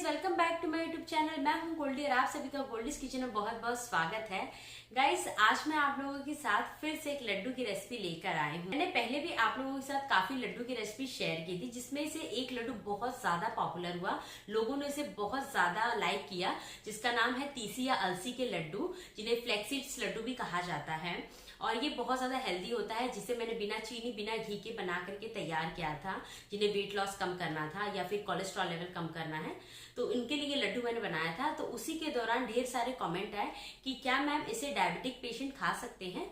Welcome back to my YouTube channel. मैं हूं गोल्डी और आप सभी का गोल्डीज किचन में बहुत बहुत स्वागत है। गाइस, आज मैं आप लोगों के साथ फिर से एक लड्डू की रेसिपी लेकर आई हूं। मैंने पहले भी आप लोगों के साथ काफी लड्डू की रेसिपी शेयर की थी, जिसमें से एक लड्डू बहुत ज्यादा पॉपुलर हुआ, लोगों ने इसे बहुत ज्यादा लाइक किया, जिसका नाम है तीसी या अलसी के लड्डू, जिन्हें फ्लेक्सीड्स लड्डू भी कहा जाता है। और ये बहुत ज्यादा हेल्दी होता है, जिसे मैंने बिना चीनी बिना घी के बना करके तैयार किया था, जिन्हें वेट लॉस कम करना था या फिर कोलेस्ट्रॉल लेवल कम करना है, तो इनके लिए ये लड्डू मैंने बनाया था। तो उसी के दौरान ढेर सारे कमेंट आए कि क्या मैम इसे डायबिटिक पेशेंट खा सकते हैं।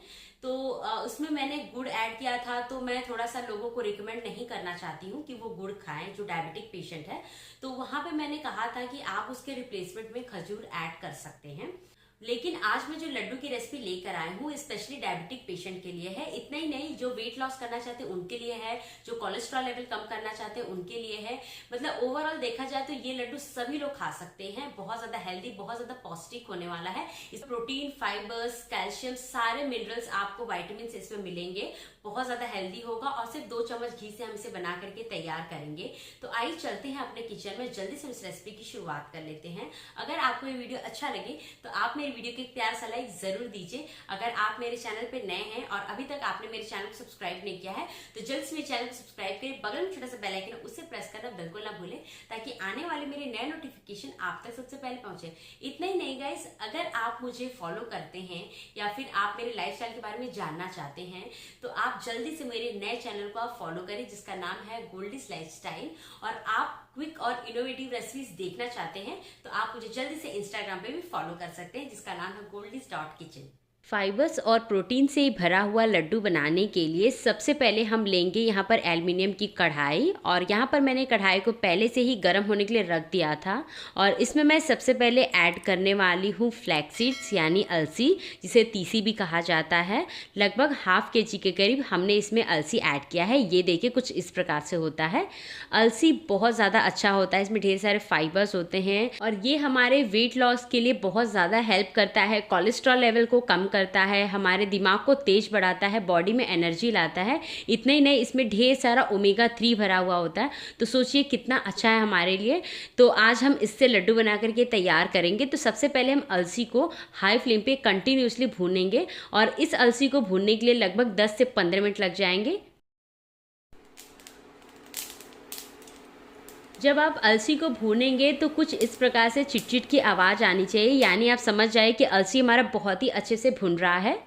तो उसमें मैंने गुड़ ऐड किया था, तो मैं थोड़ा सा लोगों को रिकमेंड नहीं करना चाहती हूँ कि वो गुड़ खाएं जो डायबिटिक पेशेंट है। तो वहां पे मैंने कहा था कि आप उसके रिप्लेसमेंट में खजूर ऐड कर सकते हैं। लेकिन आज मैं जो लड्डू की रेसिपी लेकर आई हूँ स्पेशली डायबिटिक पेशेंट के लिए है। इतना ही नहीं, जो वेट लॉस करना चाहते हैं उनके लिए है, जो कोलेस्ट्रॉल लेवल कम करना चाहते हैं उनके लिए है। मतलब ओवरऑल देखा जाए तो ये लड्डू सभी लोग खा सकते हैं। बहुत ज्यादा हेल्दी, बहुत ज्यादा पौष्टिक होने वाला है। इस प्रोटीन, फाइबर्स, कैल्शियम, सारे मिनरल्स, आपको वाइटामिन इसमें मिलेंगे। बहुत ज्यादा हेल्दी होगा और सिर्फ 2 चम्मच घी से हम इसे बना करके तैयार करेंगे। तो आइए चलते हैं अपने किचन में, जल्दी से इस रेसिपी की शुरुआत कर लेते हैं। अगर आपको ये वीडियो अच्छा लगे तो आप मेरे वीडियो को एक प्यार सा लाइक जरूर दीजिए। अगर आप मेरे चैनल पे नए हैं और अभी तक आपने मेरे चैनल को सब्सक्राइब नहीं किया है तो जल्द से मेरे चैनल को सब्सक्राइब करें। बगल में छोटा सा बेल आइकन उससे प्रेस करना बिल्कुल ना भूलें, ताकि आने वाले मेरे नए नोटिफिकेशन आप तक सबसे पहले पहुंचे। इतना ही नहीं गाइस, अगर आप मुझे फॉलो करते हैं या फिर आप मेरे लाइफस्टाइल के बारे में जानना चाहते हैं तो आप जल्दी से मेरे नए चैनल को आप फॉलो करें, जिसका नाम है गोल्डीज लाइफस्टाइल। और आप क्विक और इनोवेटिव रेसिपीज देखना चाहते हैं तो आप मुझे जल्दी से इंस्टाग्राम पे भी फॉलो कर सकते हैं, जिसका नाम है goldies.kitchen। फाइबर्स और प्रोटीन से भरा हुआ लड्डू बनाने के लिए सबसे पहले हम लेंगे यहाँ पर एल्युमिनियम की कढ़ाई, और यहाँ पर मैंने कढ़ाई को पहले से ही गर्म होने के लिए रख दिया था। और इसमें मैं सबसे पहले ऐड करने वाली हूँ फ्लैक्सीड्स यानी अलसी, जिसे तीसी भी कहा जाता है। लगभग ½ kg के करीब हमने इसमें अलसी ऐड किया है। ये देखिए कुछ इस प्रकार से होता है। अलसी बहुत ज़्यादा अच्छा होता है, इसमें ढेर सारे फाइबर्स होते हैं और ये हमारे वेट लॉस के लिए बहुत ज़्यादा हेल्प करता है। कोलेस्ट्रॉल लेवल को कम करता है, हमारे दिमाग को तेज बढ़ाता है, बॉडी में एनर्जी लाता है। इतना ही नहीं, इसमें ढेर सारा ओमेगा 3 भरा हुआ होता है। तो सोचिए कितना अच्छा है हमारे लिए। तो आज हम इससे लड्डू बना करके तैयार करेंगे। तो सबसे पहले हम अलसी को हाई फ्लेम पे कंटिन्यूसली भूनेंगे, और इस अलसी को भूनने के लिए लगभग 10 से 15 मिनट लग जाएंगे। जब आप अलसी को भूनेंगे तो कुछ इस प्रकार से चिटचिट की आवाज़ आनी चाहिए, यानी आप समझ जाए कि अलसी हमारा बहुत ही अच्छे से भुन रहा है।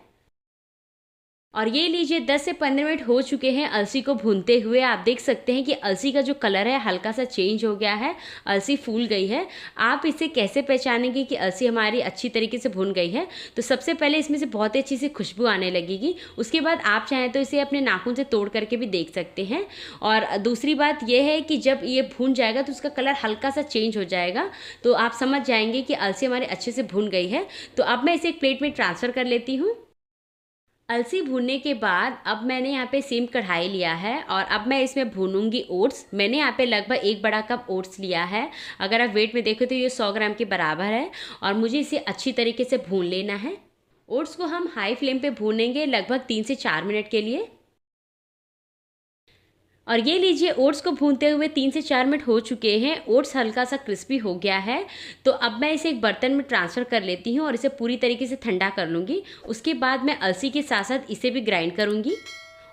और ये लीजिए 10 से 15 मिनट हो चुके हैं अलसी को भूनते हुए। आप देख सकते हैं कि अलसी का जो कलर है हल्का सा चेंज हो गया है, अलसी फूल गई है। आप इसे कैसे पहचानेंगे कि अलसी हमारी अच्छी तरीके से भुन गई है? तो सबसे पहले इसमें से बहुत ही अच्छी सी खुशबू आने लगेगी। उसके बाद आप चाहें तो इसे अपने नाखून से तोड़ करके भी देख सकते हैं। और दूसरी बात यह है कि जब ये भून जाएगा तो उसका कलर हल्का सा चेंज हो जाएगा, तो आप समझ जाएंगे कि अलसी हमारी अच्छे से भुन गई है। तो अब मैं इसे एक प्लेट में ट्रांसफ़र कर लेती हूँ। अलसी भूनने के बाद अब मैंने यहाँ पे सेम कढ़ाई लिया है और अब मैं इसमें भूनूंगी ओट्स। मैंने यहाँ पे लगभग 1 बड़ा कप ओट्स लिया है। अगर आप वेट में देखो तो ये 100 ग्राम के बराबर है, और मुझे इसे अच्छी तरीके से भून लेना है। ओट्स को हम हाई फ्लेम पे भूनेंगे लगभग 3 से 4 मिनट के लिए। और ये लीजिए ओट्स को भूनते हुए 3 से 4 मिनट हो चुके हैं। ओट्स हल्का सा क्रिस्पी हो गया है। तो अब मैं इसे एक बर्तन में ट्रांसफ़र कर लेती हूँ और इसे पूरी तरीके से ठंडा कर लूँगी। उसके बाद मैं अलसी के साथ साथ इसे भी ग्राइंड करूँगी।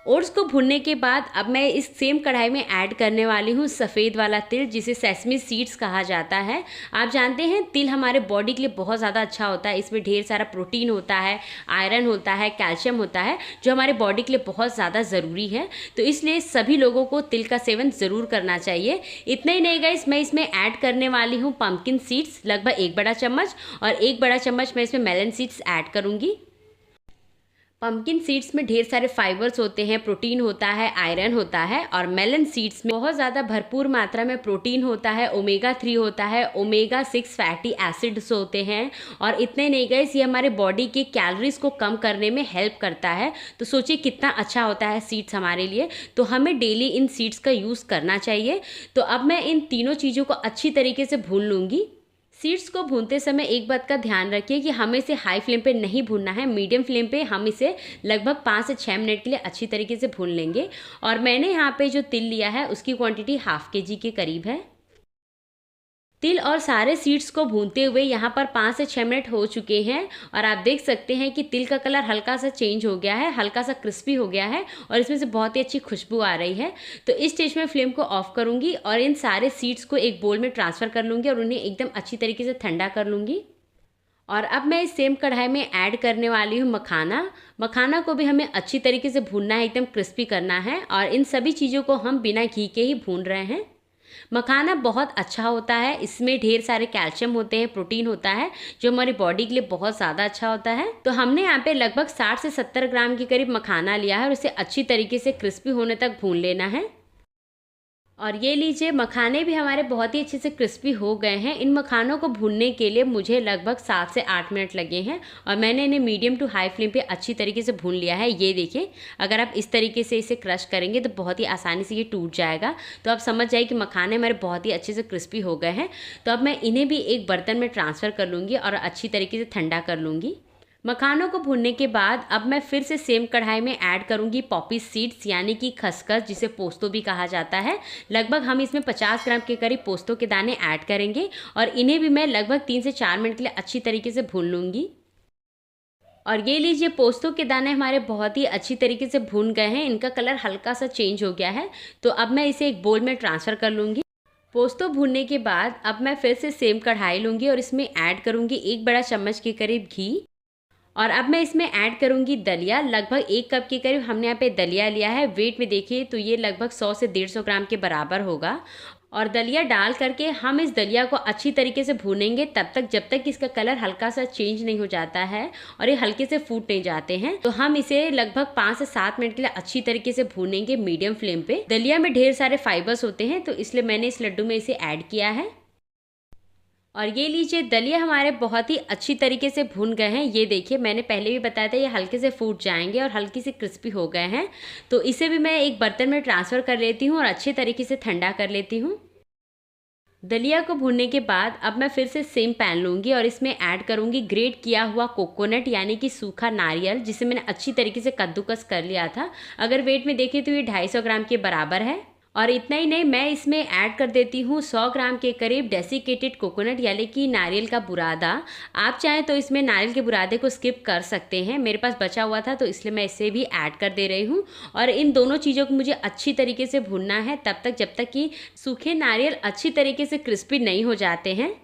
ओट्स को भुनने के बाद अब मैं इस सेम कढ़ाई में ऐड करने वाली हूँ सफ़ेद वाला तिल, जिसे सेसमी सीड्स कहा जाता है। आप जानते हैं तिल हमारे बॉडी के लिए बहुत ज़्यादा अच्छा होता है। इसमें ढेर सारा प्रोटीन होता है, आयरन होता है, कैल्शियम होता है, जो हमारे बॉडी के लिए बहुत ज़्यादा ज़रूरी है। तो इसलिए सभी लोगों को तिल का सेवन ज़रूर करना चाहिए। इतना ही नहीं गाइस, मैं इसमें ऐड करने वाली हूँ पम्पकिन सीड्स, लगभग 1 बड़ा चम्मच, और 1 बड़ा चम्मच मैं इसमें मेलन सीड्स ऐड करूँगी। पम्पकिन सीड्स में ढेर सारे फाइबर्स होते हैं, प्रोटीन होता है, आयरन होता है, और मेलन सीड्स में बहुत ज़्यादा भरपूर मात्रा में प्रोटीन होता है, ओमेगा 3 होता है, ओमेगा 6 फैटी एसिड्स होते हैं। और इतने नहीं गाइस, ये हमारे बॉडी के कैलोरीज को कम करने में हेल्प करता है। तो सोचिए कितना अच्छा होता है सीड्स हमारे लिए। तो हमें डेली इन सीड्स का यूज़ करना चाहिए। तो अब मैं इन तीनों चीज़ों को अच्छी तरीके से भून लूँगी। सीड्स को भूनते समय एक बात का ध्यान रखिए कि हमें इसे हाई फ्लेम पे नहीं भूनना है, मीडियम फ्लेम पे हम इसे लगभग 5 से 6 मिनट के लिए अच्छी तरीके से भून लेंगे। और मैंने यहाँ पे जो तिल लिया है उसकी क्वांटिटी ½ kg के करीब है। तिल और सारे सीड्स को भूनते हुए यहाँ पर 5 से 6 मिनट हो चुके हैं और आप देख सकते हैं कि तिल का कलर हल्का सा चेंज हो गया है, हल्का सा क्रिस्पी हो गया है और इसमें से बहुत ही अच्छी खुशबू आ रही है। तो इस स्टेज में फ्लेम को ऑफ करूँगी और इन सारे सीड्स को एक बोल में ट्रांसफ़र कर लूँगी और उन्हें एकदम अच्छी तरीके से ठंडा कर लूँगी। और अब मैं इस सेम कढ़ाई में ऐड करने वाली हूँ मखाना। मखाना को भी हमें अच्छी तरीके से भूनना है, एकदम क्रिस्पी करना है और इन सभी चीज़ों को हम बिना घी के ही भून रहे हैं। मखाना बहुत अच्छा होता है, इसमें ढेर सारे कैल्शियम होते हैं, प्रोटीन होता है जो हमारी बॉडी के लिए बहुत ज़्यादा अच्छा होता है। तो हमने यहाँ पे लगभग 60 से 70 ग्राम के करीब मखाना लिया है और इसे अच्छी तरीके से क्रिस्पी होने तक भून लेना है। और ये लीजिए, मखाने भी हमारे बहुत ही अच्छे से क्रिस्पी हो गए हैं। इन मखानों को भूनने के लिए मुझे लगभग 7 से 8 मिनट लगे हैं और मैंने इन्हें मीडियम टू हाई फ्लेम पे अच्छी तरीके से भून लिया है। ये देखिए, अगर आप इस तरीके से इसे क्रश करेंगे तो बहुत ही आसानी से ये टूट जाएगा। तो आप समझ जाइए कि मखाने हमारे बहुत ही अच्छे से क्रिस्पी हो गए हैं। तो अब मैं इन्हें भी एक बर्तन में ट्रांसफ़र कर लूँगी और अच्छी तरीके से ठंडा कर लूँगी। मखानों को भूनने के बाद अब मैं फिर से सेम कढ़ाई में ऐड करूंगी पॉपी सीड्स यानी कि खसखस, जिसे पोस्तो भी कहा जाता है। लगभग हम इसमें 50 ग्राम के करीब पोस्तो के दाने ऐड करेंगे और इन्हें भी मैं लगभग 3 से 4 मिनट के लिए अच्छी तरीके से भून लूँगी। और ये लीजिए, पोस्तो के दाने हमारे बहुत ही अच्छी तरीके से भून गए हैं, इनका कलर हल्का सा चेंज हो गया है। तो अब मैं इसे एक बोल में ट्रांसफ़र कर लूँगी। पोस्तो भूनने के बाद अब मैं फिर से सेम कढ़ाई लूँगी और इसमें ऐड करूँगी 1 बड़ा चम्मच के करीब घी। और अब मैं इसमें ऐड करूंगी दलिया। लगभग 1 कप के करीब हमने यहाँ पे दलिया लिया है। वेट में देखिए तो ये लगभग 100 से 150 ग्राम के बराबर होगा। और दलिया डाल करके हम इस दलिया को अच्छी तरीके से भूनेंगे तब तक जब तक इसका कलर हल्का सा चेंज नहीं हो जाता है और ये हल्के से फूट नहीं जाते हैं। तो हम इसे लगभग 5 से 7 मिनट के लिए अच्छी तरीके से भूनेंगे मीडियम फ्लेम पे। दलिया में ढेर सारे फाइबर्स होते हैं तो इसलिए मैंने इस लड्डू में इसे ऐड किया है। और ये लीजिए, दलिया हमारे बहुत ही अच्छी तरीके से भून गए हैं। ये देखिए, मैंने पहले भी बताया था ये हल्के से फूट जाएंगे और हल्की से क्रिस्पी हो गए हैं। तो इसे भी मैं एक बर्तन में ट्रांसफ़र कर लेती हूँ और अच्छे तरीके से ठंडा कर लेती हूँ। दलिया को भूनने के बाद अब मैं फिर से सेम पैन लूँगी और इसमें ऐड करूँगी ग्रेट किया हुआ कोकोनट यानी कि सूखा नारियल, जिसे मैंने अच्छी तरीके से कद्दूकस कर लिया था। अगर वेट में देखें तो ये 250 ग्राम के बराबर है। और इतना ही नहीं, मैं इसमें ऐड कर देती हूँ 100 ग्राम के करीब डेसिकेटेड कोकोनट यानी कि नारियल का बुरादा। आप चाहें तो इसमें नारियल के बुरादे को स्किप कर सकते हैं, मेरे पास बचा हुआ था तो इसलिए मैं इसे भी ऐड कर दे रही हूँ। और इन दोनों चीज़ों को मुझे अच्छी तरीके से भूनना है तब तक जब तक कि सूखे नारियल अच्छी तरीके से क्रिस्पी नहीं हो जाते हैं।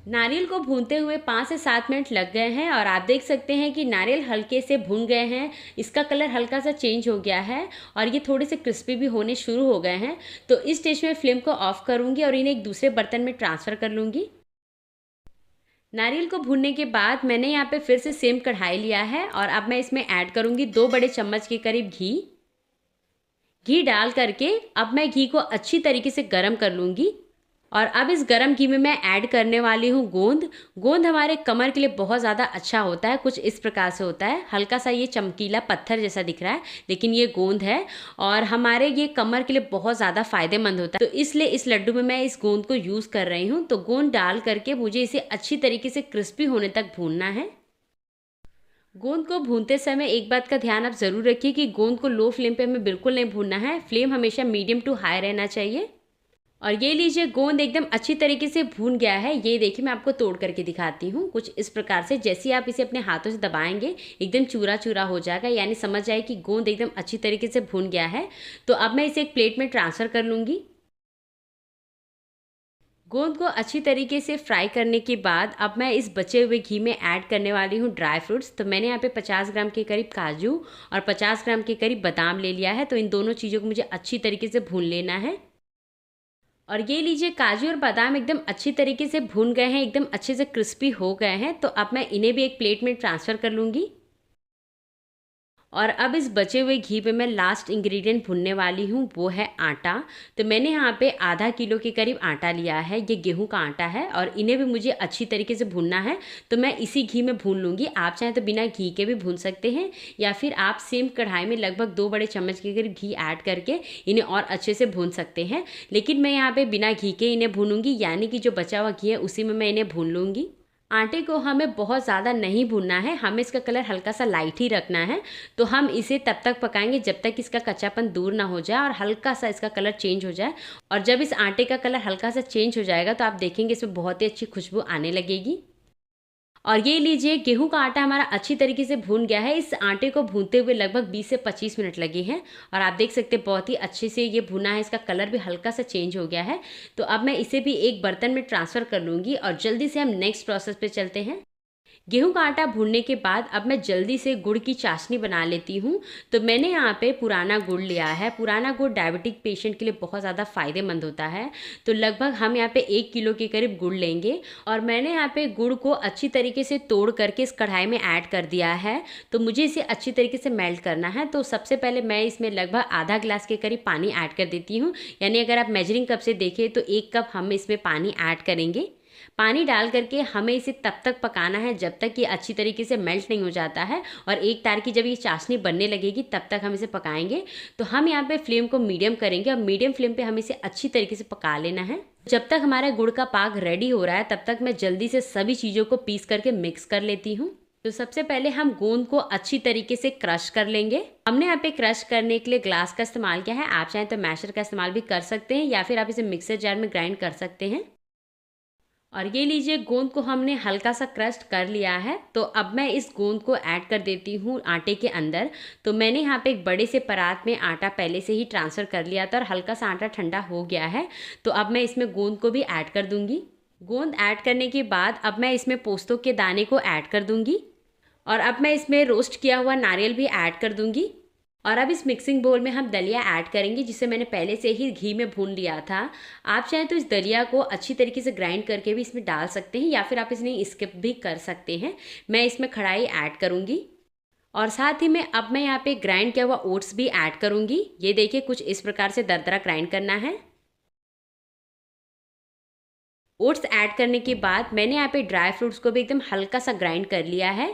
नारियल को भूनते हुए 5 से 7 मिनट लग गए हैं और आप देख सकते हैं कि नारियल हल्के से भून गए हैं, इसका कलर हल्का सा चेंज हो गया है और ये थोड़े से क्रिस्पी भी होने शुरू हो गए हैं। तो इस स्टेज में फ्लेम को ऑफ करूंगी और इन्हें एक दूसरे बर्तन में ट्रांसफ़र कर लूँगी। नारियल को भूनने के बाद मैंने यहाँ पे फिर से सेम कढ़ाई लिया है और अब मैं इसमें ऐड करूँगी 2 बड़े चम्मच के करीब घी डाल करके अब मैं घी को अच्छी तरीके से गर्म कर लूँगी। और अब इस गरम घी में मैं ऐड करने वाली हूँ गोंद हमारे कमर के लिए बहुत ज़्यादा अच्छा होता है। कुछ इस प्रकार से होता है, हल्का सा ये चमकीला पत्थर जैसा दिख रहा है लेकिन ये गोंद है और हमारे ये कमर के लिए बहुत ज़्यादा फायदेमंद होता है। तो इसलिए इस लड्डू में मैं इस गोंद को यूज़ कर रही हूँ। तो गोंद डाल करके मुझे इसे अच्छी तरीके से क्रिस्पी होने तक भूनना है। गोंद को भूनते समय एक बात का ध्यान आप ज़रूर रखिए कि गोंद को लो फ्लेम पे हमें बिल्कुल नहीं भूनना है, फ्लेम हमेशा मीडियम टू हाई रहना चाहिए। और ये लीजिए, गोंद एकदम अच्छी तरीके से भून गया है। ये देखिए, मैं आपको तोड़ करके दिखाती हूँ। कुछ इस प्रकार से जैसे ही आप इसे अपने हाथों से दबाएंगे एकदम चूरा चूरा हो जाएगा, यानी समझ जाए कि गोंद एकदम अच्छी तरीके से भून गया है। तो अब मैं इसे एक प्लेट में ट्रांसफ़र कर लूँगी। गोंद को अच्छी तरीके से फ्राई करने के बाद अब मैं इस बचे हुए घी में ऐड करने वाली हूँ ड्राई फ्रूट्स। तो मैंने यहाँ पे 50 ग्राम के करीब काजू और 50 ग्राम के करीब बादाम ले लिया है। तो इन दोनों चीज़ों को मुझे अच्छी तरीके से भून लेना है। और ये लीजिए, काजू और बादाम एकदम अच्छी तरीके से भून गए हैं, एकदम अच्छे से क्रिस्पी हो गए हैं। तो अब मैं इन्हें भी एक प्लेट में ट्रांसफ़र कर लूँगी। और अब इस बचे हुए घी पे मैं लास्ट इंग्रेडिएंट भूनने वाली हूँ, वो है आटा। तो मैंने यहाँ पे आधा किलो के करीब आटा लिया है, ये गेहूं का आटा है और इन्हें भी मुझे अच्छी तरीके से भूनना है। तो मैं इसी घी में भून लूँगी। आप चाहें तो बिना घी के भी भून सकते हैं या फिर आप सेम कढ़ाई में लगभग 2 बड़े चम्मच के करीब घी ऐड करके इन्हें और अच्छे से भून सकते हैं। लेकिन मैं यहाँ पर बिना घी के इन्हें भूनूँगी, यानी कि जो बचा हुआ घी है उसी में मैं इन्हें भून लूँगी। आटे को हमें बहुत ज़्यादा नहीं भूनना है, हमें इसका कलर हल्का सा लाइट ही रखना है। तो हम इसे तब तक पकाएंगे जब तक इसका कच्चापन दूर ना हो जाए और हल्का सा इसका कलर चेंज हो जाए। और जब इस आटे का कलर हल्का सा चेंज हो जाएगा तो आप देखेंगे इसमें बहुत ही अच्छी खुशबू आने लगेगी। और ये लीजिए, गेहूं का आटा हमारा अच्छी तरीके से भून गया है। इस आटे को भूनते हुए लगभग 20 से 25 मिनट लगे हैं और आप देख सकते हैं बहुत ही अच्छे से ये भुना है, इसका कलर भी हल्का सा चेंज हो गया है। तो अब मैं इसे भी एक बर्तन में ट्रांसफ़र कर लूँगी और जल्दी से हम नेक्स्ट प्रोसेस पे चलते हैं। गेहूं का आटा भूनने के बाद अब मैं जल्दी से गुड़ की चाशनी बना लेती हूँ। तो मैंने यहाँ पे पुराना गुड़ लिया है। पुराना गुड़ डायबिटिक पेशेंट के लिए बहुत ज़्यादा फ़ायदेमंद होता है। तो लगभग हम यहाँ पे 1 किलो के करीब गुड़ लेंगे और मैंने यहाँ पे गुड़ को अच्छी तरीके से तोड़ करके इस कढ़ाई में ऐड कर दिया है। तो मुझे इसे अच्छी तरीके से मेल्ट करना है। तो सबसे पहले मैं इसमें लगभग आधा गिलास के करीब पानी ऐड कर देती हूँ। यानी अगर आप मेजरिंग कप से देखें तो 1 कप हम इसमें पानी ऐड करेंगे। पानी डाल करके हमें इसे तब तक पकाना है जब तक ये अच्छी तरीके से मेल्ट नहीं हो जाता है और एक तार की जब ये चाशनी बनने लगेगी तब तक हम इसे पकाएंगे। तो हम यहाँ पे फ्लेम को मीडियम करेंगे और मीडियम फ्लेम पे हमें इसे अच्छी तरीके से पका लेना है। जब तक हमारा गुड़ का पाक रेडी हो रहा है तब तक मैं जल्दी से सभी चीज़ों को पीस करके मिक्स कर लेती हूँ। तो सबसे पहले हम गोंद को अच्छी तरीके से क्रश कर लेंगे। हमने यहाँ पे क्रश करने के लिए ग्लास का इस्तेमाल किया है, आप चाहें तो मैशर का इस्तेमाल भी कर सकते हैं या फिर आप इसे मिक्सर जार में ग्राइंड कर सकते हैं। और ये लीजिए, गोंद को हमने हल्का सा क्रस्ट कर लिया है। तो अब मैं इस गोंद को ऐड कर देती हूँ आटे के अंदर। तो मैंने यहाँ पे एक बड़े से परात में आटा पहले से ही ट्रांसफ़र कर लिया था और हल्का सा आटा ठंडा हो गया है। तो अब मैं इसमें गोंद को भी ऐड कर दूँगी। गोंद ऐड करने के बाद अब मैं इसमें पोस्तों के दाने को ऐड कर दूँगी और अब मैं इसमें रोस्ट किया हुआ नारियल भी ऐड कर दूँगी। और अब इस मिक्सिंग बोल में हम दलिया ऐड करेंगे जिसे मैंने पहले से ही घी में भून लिया था। आप चाहें तो इस दलिया को अच्छी तरीके से ग्राइंड करके भी इसमें डाल सकते हैं या फिर आप इसे स्किप भी कर सकते हैं। मैं इसमें खड़ाई ऐड करूँगी और साथ ही में अब मैं यहाँ पे ग्राइंड किया हुआ ओट्स भी ऐड करूँगी। ये देखिए, कुछ इस प्रकार से दरदरा ग्राइंड करना है। ओट्स ऐड करने के बाद मैंने यहाँ पे ड्राई फ्रूट्स को भी एकदम हल्का सा ग्राइंड कर लिया है।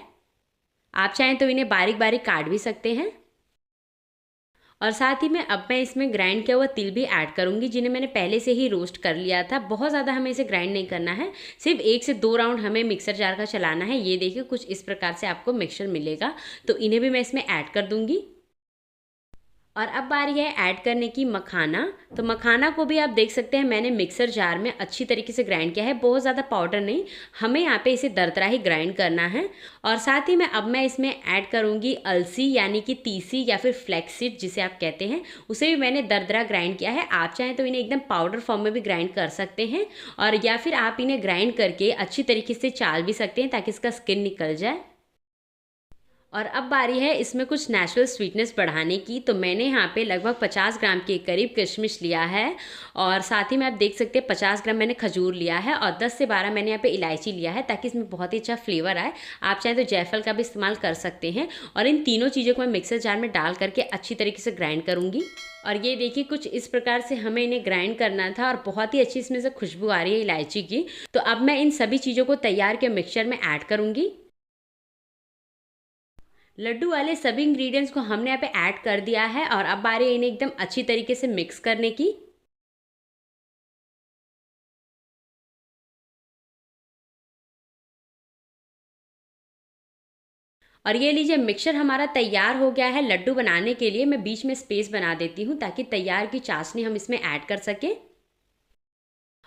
आप चाहें तो इन्हें बारीक बारीक काट भी सकते हैं। और साथ ही में अब मैं इसमें ग्राइंड किया हुआ तिल भी ऐड करूंगी जिन्हें मैंने पहले से ही रोस्ट कर लिया था। बहुत ज़्यादा हमें इसे ग्राइंड नहीं करना है, सिर्फ 1 से 2 राउंड हमें मिक्सर जार का चलाना है। ये देखिए, कुछ इस प्रकार से आपको मिक्सचर मिलेगा। तो इन्हें भी मैं इसमें ऐड कर दूंगी। और अब बारी है ऐड करने की मखाना। तो मखाना को भी आप देख सकते हैं मैंने मिक्सर जार में अच्छी तरीके से ग्राइंड किया है, बहुत ज़्यादा पाउडर नहीं, हमें यहाँ पे इसे दरदरा ही ग्राइंड करना है। और साथ ही में अब मैं इसमें ऐड करूँगी अलसी यानी कि तीसी या फिर फ्लैक्सीड जिसे आप कहते हैं, उसे भी मैंने दरदरा ग्राइंड किया है। आप चाहें तो इन्हें एकदम पाउडर फॉर्म में भी ग्राइंड कर सकते हैं और या फिर आप इन्हें ग्राइंड करके अच्छी तरीके से चाल भी सकते हैं ताकि इसका स्किन निकल जाए। और अब बारी है इसमें कुछ नेचुरल स्वीटनेस बढ़ाने की। तो मैंने यहाँ पे लगभग 50 ग्राम के करीब किशमिश लिया है और साथ ही में आप देख सकते हैं 50 ग्राम मैंने खजूर लिया है और 10 से 12 मैंने यहाँ पे इलायची लिया है ताकि इसमें बहुत ही अच्छा फ्लेवर आए। आप चाहें तो जायफल का भी इस्तेमाल कर सकते हैं। और इन तीनों चीज़ों को मैं मिक्सर जार में डाल करके अच्छी तरीके से ग्राइंड करूँगी। और ये देखिए, कुछ इस प्रकार से हमें इन्हें ग्राइंड करना था और बहुत ही अच्छी इसमें से खुशबू आ रही है इलायची की। तो अब मैं इन सभी चीज़ों को तैयार के मिक्सचर में ऐड करूँगी। लड्डू वाले सभी इंग्रेडिएंट्स को हमने यहाँ पे ऐड कर दिया है और अब बारी है इन्हें एकदम अच्छी तरीके से मिक्स करने की। और ये लीजिए, मिक्सचर हमारा तैयार हो गया है। लड्डू बनाने के लिए मैं बीच में स्पेस बना देती हूँ ताकि तैयार की चाशनी हम इसमें ऐड कर सकें।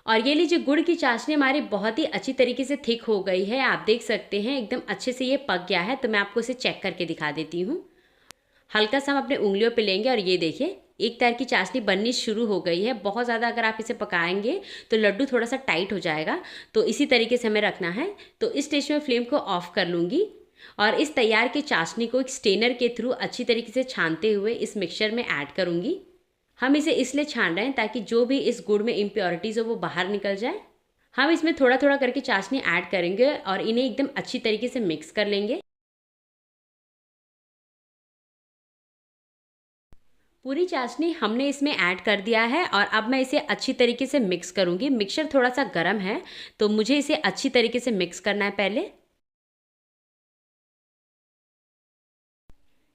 और ये लीजिए, गुड़ की चाशनी हमारी बहुत ही अच्छी तरीके से थिक हो गई है। आप देख सकते हैं एकदम अच्छे से ये पक गया है। तो मैं आपको इसे चेक करके दिखा देती हूँ। हल्का सा हम अपने उंगलियों पे लेंगे और ये देखिए, एक तार की चाशनी बननी शुरू हो गई है। बहुत ज़्यादा अगर आप इसे पकाएंगे तो लड्डू थोड़ा सा टाइट हो जाएगा। तो इसी तरीके से हमें रखना है। तो इस स्टेज में फ्लेम को ऑफ कर लूँगी और इस तैयार की चाशनी को एक स्टेनर के थ्रू अच्छी तरीके से छानते हुए इस मिक्सचर में ऐड करूँगी। हम इसे इसलिए छान रहे हैं ताकि जो भी इस गुड़ में इम्प्योरिटीज़ हो वो बाहर निकल जाए। हम इसमें थोड़ा थोड़ा करके चाशनी ऐड करेंगे और इन्हें एकदम अच्छी तरीके से मिक्स कर लेंगे। पूरी चाशनी हमने इसमें ऐड कर दिया है और अब मैं इसे अच्छी तरीके से मिक्स करूँगी। मिक्सचर थोड़ा सा गर्म है तो मुझे इसे अच्छी तरीके से मिक्स करना है पहले।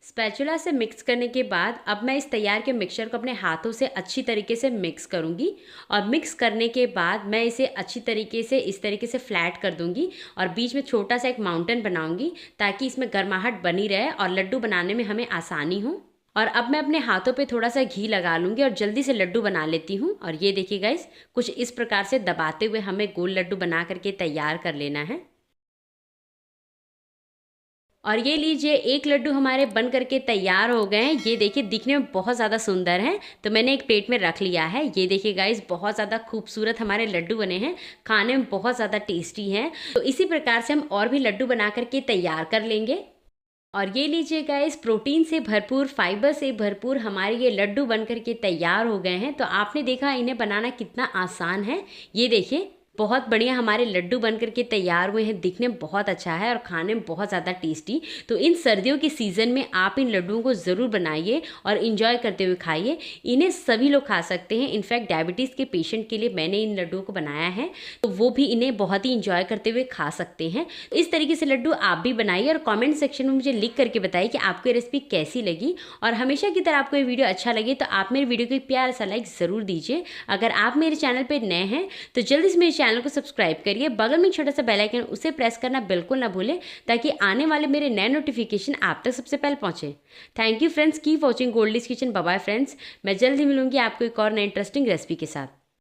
स्पैचुला से मिक्स करने के बाद अब मैं इस तैयार के मिक्सचर को अपने हाथों से अच्छी तरीके से मिक्स करूंगी और मिक्स करने के बाद मैं इसे अच्छी तरीके से इस तरीके से फ्लैट कर दूंगी और बीच में छोटा सा एक माउंटेन बनाऊंगी ताकि इसमें गर्माहट बनी रहे और लड्डू बनाने में हमें आसानी हो। और अब मैं अपने हाथों पे थोड़ा सा घी लगा लूँगी और जल्दी से लड्डू बना लेती हूँ। और ये देखिए गाइस, कुछ इस प्रकार से दबाते हुए हमें गोल लड्डू बना करके तैयार कर लेना है। और ये लीजिए, एक लड्डू हमारे बन करके तैयार हो गए हैं। ये देखिए, दिखने में बहुत ज़्यादा सुंदर है। तो मैंने एक प्लेट में रख लिया है। ये देखिए गाइस, बहुत ज़्यादा खूबसूरत हमारे लड्डू बने हैं, खाने में बहुत ज़्यादा टेस्टी हैं। तो इसी प्रकार से हम और भी लड्डू बना करके तैयार कर लेंगे। और ये लीजिए गाइस, प्रोटीन से भरपूर, फाइबर से भरपूर हमारे ये लड्डू बन करके तैयार हो गए हैं। तो आपने देखा इन्हें बनाना कितना आसान है। ये देखिए, बहुत बढ़िया हमारे लड्डू बन करके तैयार हुए हैं। दिखने में बहुत अच्छा है और खाने में बहुत ज़्यादा टेस्टी। तो इन सर्दियों के सीज़न में आप इन लड्डुओं को ज़रूर बनाइए और इन्जॉय करते हुए खाइए। इन्हें सभी लोग खा सकते हैं। इनफैक्ट डायबिटीज़ के पेशेंट के लिए मैंने इन लड्डुओं को बनाया है, तो वो भी इन्हें बहुत ही इंजॉय करते हुए खा सकते हैं। तो इस तरीके से लड्डू आप भी बनाइए और कॉमेंट सेक्शन में मुझे लिख करके बताइए कि आपको ये रेसिपी कैसी लगी। और हमेशा की तरह आपको ये वीडियो अच्छा लगे तो आप मेरे वीडियो को एक प्यारा सा लाइक ज़रूर दीजिए। अगर आप मेरे चैनल पर नए हैं तो जल्दी से मेरे चैनल को सब्सक्राइब करिए। बगल में छोटा सा बेल आइकन, उसे प्रेस करना बिल्कुल ना भूलें ताकि आने वाले मेरे नए नोटिफिकेशन आप तक सबसे पहले पहुंचे। Thank you friends, keep watching Goldy's kitchen. Bye bye friends, मैं जल्दी मिलूंगी आपको एक और नई इंटरेस्टिंग रेसिपी के साथ।